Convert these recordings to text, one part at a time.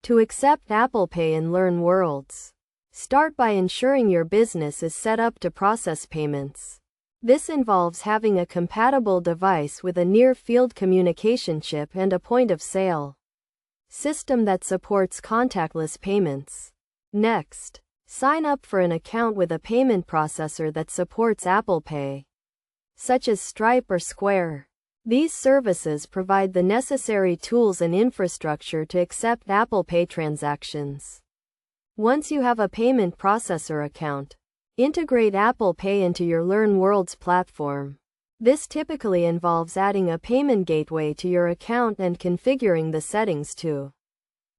To accept Apple Pay in Learn Worlds, start by ensuring your business is set up to process payments. This involves having a compatible device with a near-field communication chip and a point-of-sale system that supports contactless payments. Next, sign up for an account with a payment processor that supports Apple Pay, such as Stripe or Square. These services provide the necessary tools and infrastructure to accept Apple Pay transactions. Once you have a payment processor account, integrate Apple Pay into your Learn Worlds platform. This typically involves adding a payment gateway to your account and configuring the settings to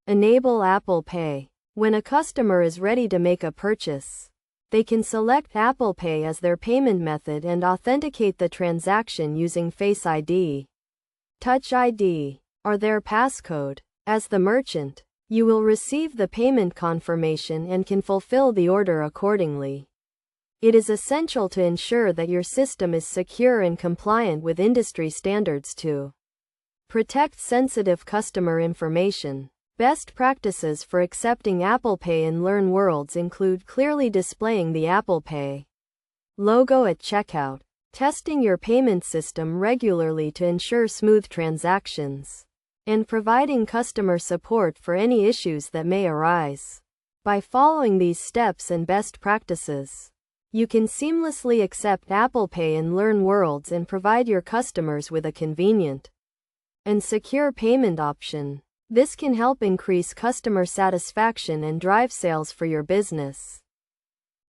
enable Apple Pay. When a customer is ready to make a purchase, they can select Apple Pay as their payment method and authenticate the transaction using Face ID, Touch ID, or their passcode. As the merchant, you will receive the payment confirmation and can fulfill the order accordingly. It is essential to ensure that your system is secure and compliant with industry standards to protect sensitive customer information. Best practices for accepting Apple Pay in Learn Worlds include clearly displaying the Apple Pay logo at checkout, testing your payment system regularly to ensure smooth transactions, and providing customer support for any issues that may arise. By following these steps and best practices, you can seamlessly accept Apple Pay in Learn Worlds and provide your customers with a convenient and secure payment option. This can help increase customer satisfaction and drive sales for your business.